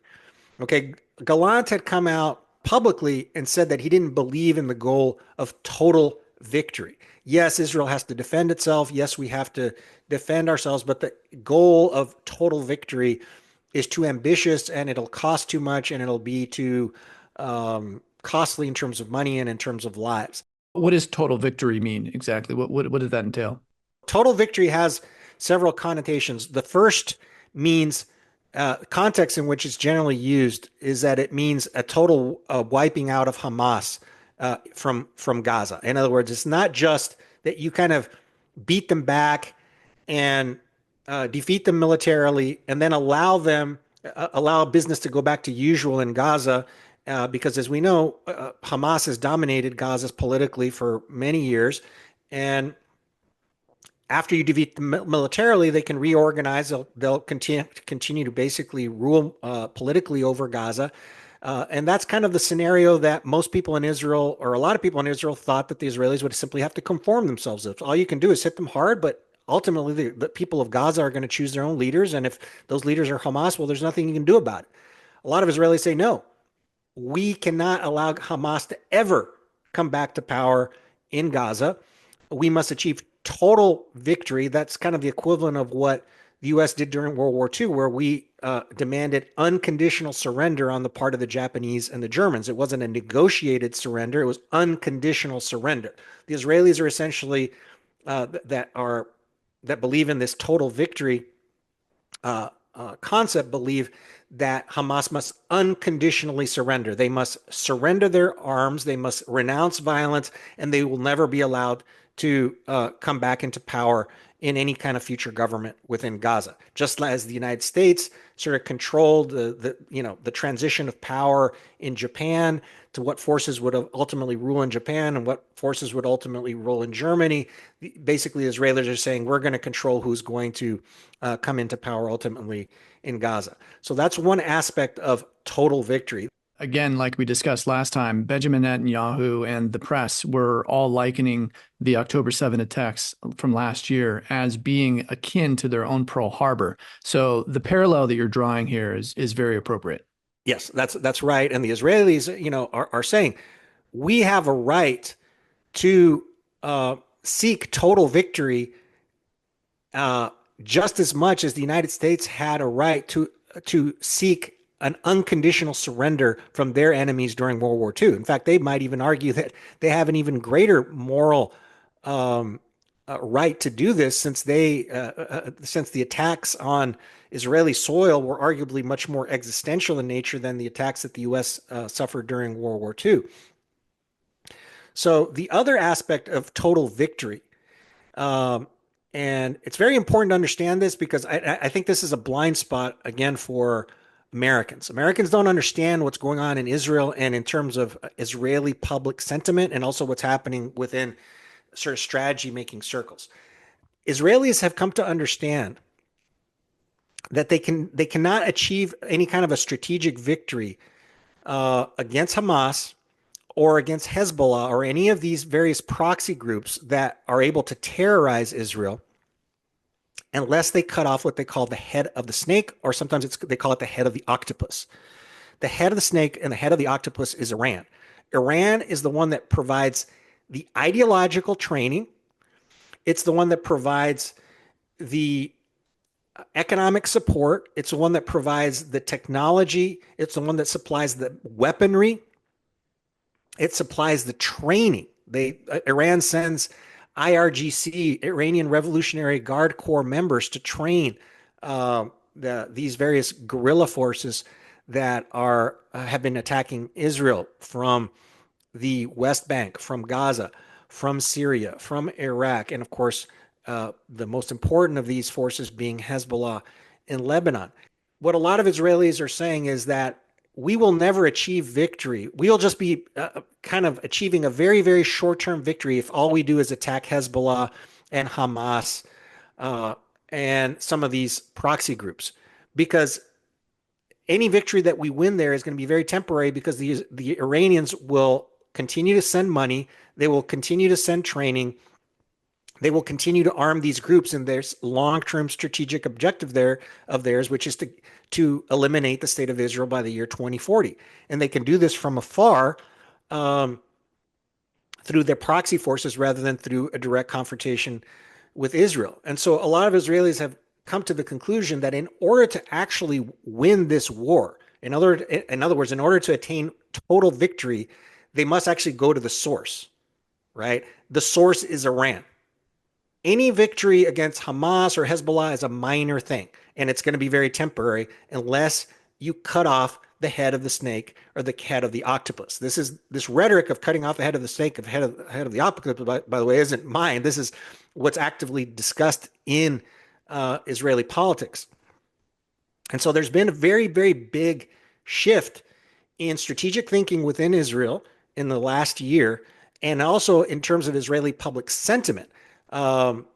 Okay, Gallant had come out publicly and said that he didn't believe in the goal of total victory. Yes, Israel has to defend itself. Yes, we have to defend ourselves, but the goal of total victory is too ambitious and it'll cost too much and it'll be too costly in terms of money and in terms of lives. What does total victory mean exactly? What does that entail? Total victory has several connotations. The first means context in which it's generally used is that it means a total wiping out of Hamas from Gaza. In other words, it's not just that you kind of beat them back and defeat them militarily and then allow business to go back to usual in Gaza. Because as we know, Hamas has dominated Gaza politically for many years. And after you defeat them militarily, they can reorganize. They'll continue to basically rule politically over Gaza. And that's kind of the scenario that most people in Israel, or a lot of people in Israel, thought that the Israelis would simply have to conform themselves to. All you can do is hit them hard, but ultimately the people of Gaza are going to choose their own leaders. And if those leaders are Hamas, well, there's nothing you can do about it. A lot of Israelis say, no, we cannot allow Hamas to ever come back to power in Gaza. We must achieve total victory. That's kind of the equivalent of what the U.S. did during World War II, where we demanded unconditional surrender on the part of the Japanese and the Germans. It wasn't a negotiated surrender; it was unconditional surrender. The Israelis are essentially that believe in this total victory concept believe that Hamas must unconditionally surrender. They must surrender their arms, they must renounce violence, and they will never be allowed to come back into power in any kind of future government within Gaza. Just as the United States sort of controlled the transition of power in Japan to what forces would ultimately rule in Japan and what forces would ultimately rule in Germany. Basically, Israelis are saying we're going to control who's going to come into power ultimately in Gaza. So that's one aspect of total victory. Again, like we discussed last time, Benjamin Netanyahu and the press were all likening the October 7 attacks from last year as being akin to their own Pearl Harbor. So the parallel that you're drawing here is very appropriate. Yes, that's right. And the Israelis, are saying we have a right to seek total victory uh, just as much as the United States had a right to seek an unconditional surrender from their enemies during World War II. In fact, they might even argue that they have an even greater moral right to do this, since the attacks on Israeli soil were arguably much more existential in nature than the attacks that the U.S. Suffered during World War II. So the other aspect of total victory, um, and it's very important to understand this because I think this is a blind spot again for Americans. Americans don't understand what's going on in Israel and in terms of Israeli public sentiment and also what's happening within sort of strategy making circles. Israelis have come to understand that they cannot achieve any kind of a strategic victory against Hamas or against Hezbollah or any of these various proxy groups that are able to terrorize Israel unless they cut off what they call the head of the snake, or sometimes they call it the head of the octopus. The head of the snake and the head of the octopus is Iran. Iran is the one that provides the ideological training. It's the one that provides the economic support. It's the one that provides the technology. It's the one that supplies the weaponry. It supplies the training. Iran sends IRGC, Iranian Revolutionary Guard Corps members, to train these various guerrilla forces that have been attacking Israel from the West Bank, from Gaza, from Syria, from Iraq, and of course, the most important of these forces being Hezbollah in Lebanon. What a lot of Israelis are saying is that we will never achieve victory. We'll just be kind of achieving a very, very short term victory if all we do is attack Hezbollah and Hamas uh, and some of these proxy groups. Because any victory that we win there is going to be very temporary because the Iranians will continue to send money, they will continue to send training, they will continue to arm these groups in their long-term strategic objective of theirs, which is to eliminate the state of Israel by the year 2040. And they can do this from afar um, through their proxy forces rather than through a direct confrontation with Israel. And so a lot of Israelis have come to the conclusion that in order to actually win this war, in other words, in order to attain total victory, they must actually go to the source, right? The source is Iran. Any victory against Hamas or Hezbollah is a minor thing, and it's going to be very temporary unless you cut off the head of the snake or the head of the octopus. This rhetoric of cutting off the head of the snake, of head of the octopus, by the way, isn't mine. This is what's actively discussed in Israeli politics. And so there's been a very, very big shift in strategic thinking within Israel in the last year, and also in terms of Israeli public sentiment. Um,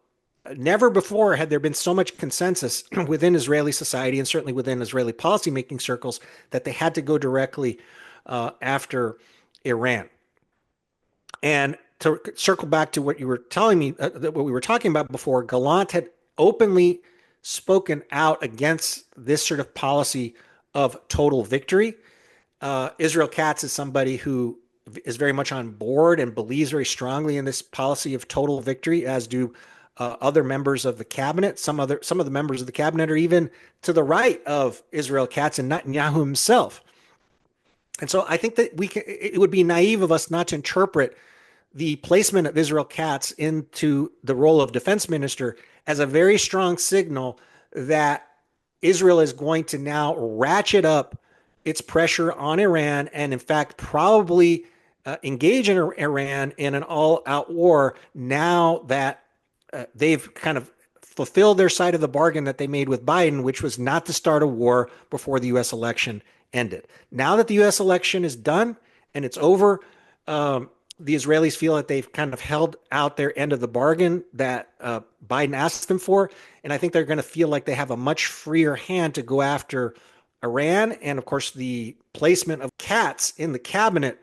Never before had there been so much consensus within Israeli society and certainly within Israeli policymaking circles that they had to go directly after Iran. And to circle back to what you were telling me, what we were talking about before, Gallant had openly spoken out against this sort of policy of total victory. Israel Katz is somebody who is very much on board and believes very strongly in this policy of total victory, as do other members of the cabinet. Some of the members of the cabinet are even to the right of Israel Katz and Netanyahu himself. And so I think that it would be naive of us not to interpret the placement of Israel Katz into the role of defense minister as a very strong signal that Israel is going to now ratchet up its pressure on Iran and, in fact, probably engage in Iran in an all-out war now that they've kind of fulfilled their side of the bargain that they made with Biden, which was not to start a war before the U.S. election ended. Now that the U.S. election is done and it's over, the Israelis feel that they've kind of held out their end of the bargain that Biden asked them for. And I think they're going to feel like they have a much freer hand to go after Iran. And of course, the placement of Katz in the cabinet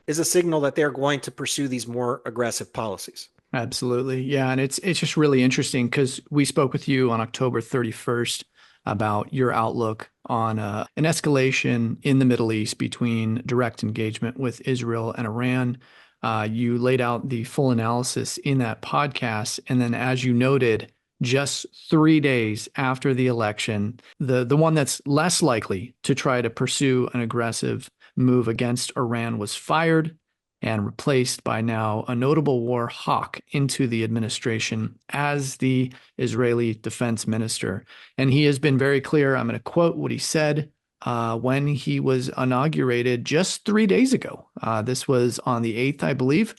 is a signal that they're going to pursue these more aggressive policies. Absolutely. Yeah. And it's just really interesting because we spoke with you on October 31st about your outlook on an escalation in the Middle East between direct engagement with Israel and Iran. You laid out the full analysis in that podcast. And then, as you noted, just 3 days after the election, the one that's less likely to try to pursue an aggressive move against Iran was fired and replaced by now a notable war hawk into the administration as the Israeli defense minister. And he has been very clear. I'm going to quote what he said when he was inaugurated just 3 days ago. This was on the 8th, I believe.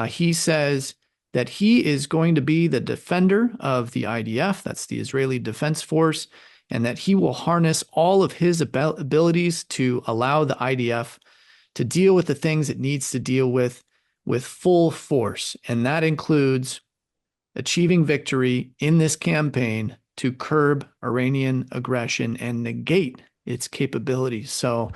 He says that he is going to be the defender of the IDF, that's the Israeli Defense Force, and that he will harness all of his abilities to allow the IDF to deal with the things it needs to deal with full force. And that includes achieving victory in this campaign to curb Iranian aggression and negate its capabilities. So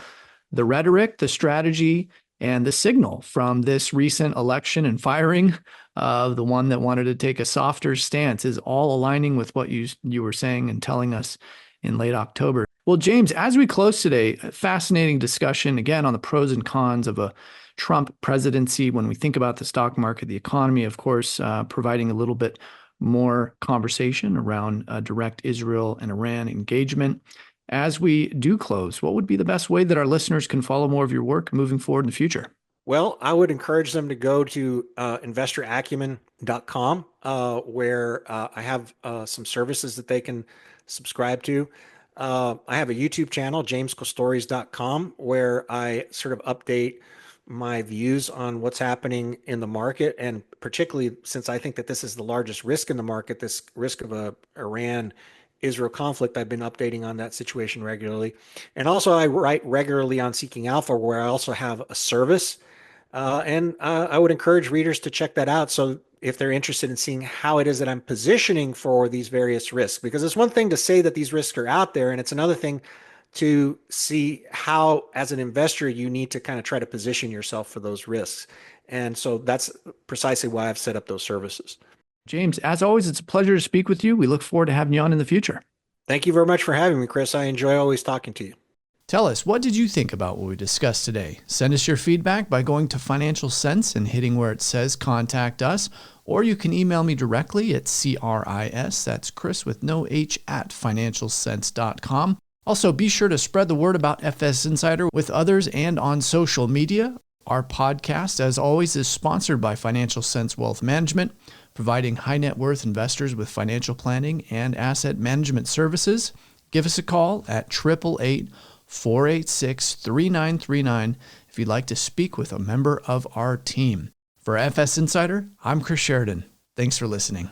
the rhetoric, the strategy, and the signal from this recent election and firing of the one that wanted to take a softer stance is all aligning with what you were saying and telling us in late October. Well, James, as we close today, a fascinating discussion again on the pros and cons of a Trump presidency when we think about the stock market, the economy, of course, providing a little bit more conversation around direct Israel and Iran engagement. As we do close, what would be the best way that our listeners can follow more of your work moving forward in the future? Well, I would encourage them to go to investораcumen.com, where I have some services that they can subscribe to. I have a YouTube channel, jamescostories.com, where I sort of update my views on what's happening in the market. And particularly since I think that this is the largest risk in the market, this risk of a Iran-Israel conflict, I've been updating on that situation regularly. And also I write regularly on Seeking Alpha, where I also have a service. And I would encourage readers to check that out. So if they're interested in seeing how it is that I'm positioning for these various risks, because it's one thing to say that these risks are out there, and it's another thing to see how, as an investor, you need to kind of try to position yourself for those risks. And so that's precisely why I've set up those services. James, as always, it's a pleasure to speak with you. We look forward to having you on in the future. Thank you very much for having me, Chris. I enjoy always talking to you. Tell us, what did you think about what we discussed today? Send us your feedback by going to Financial Sense and hitting where it says contact us, or you can email me directly at CRIS, that's Chris with no H, at financialsense.com. Also, be sure to spread the word about FS Insider with others and on social media. Our podcast, as always, is sponsored by Financial Sense Wealth Management, providing high net worth investors with financial planning and asset management services. Give us a call at 888-486-3939 if you'd like to speak with a member of our team. For FS Insider, I'm Cris Sheridan. Thanks for listening.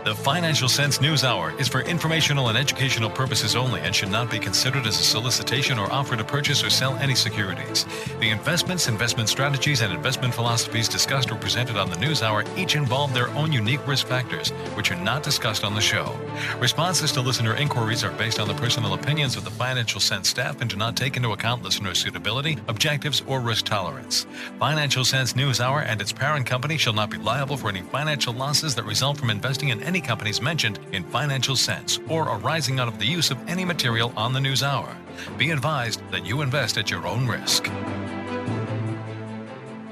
The Financial Sense News Hour is for informational and educational purposes only and should not be considered as a solicitation or offer to purchase or sell any securities. The investments, investment strategies, and investment philosophies discussed or presented on the News Hour each involve their own unique risk factors, which are not discussed on the show. Responses to listener inquiries are based on the personal opinions of the Financial Sense staff and do not take into account listener suitability, objectives, or risk tolerance. Financial Sense News Hour and its parent company shall not be liable for any financial losses that result from investing in any companies mentioned in Financial Sense or arising out of the use of any material on the News Hour. Be advised that you invest at your own risk.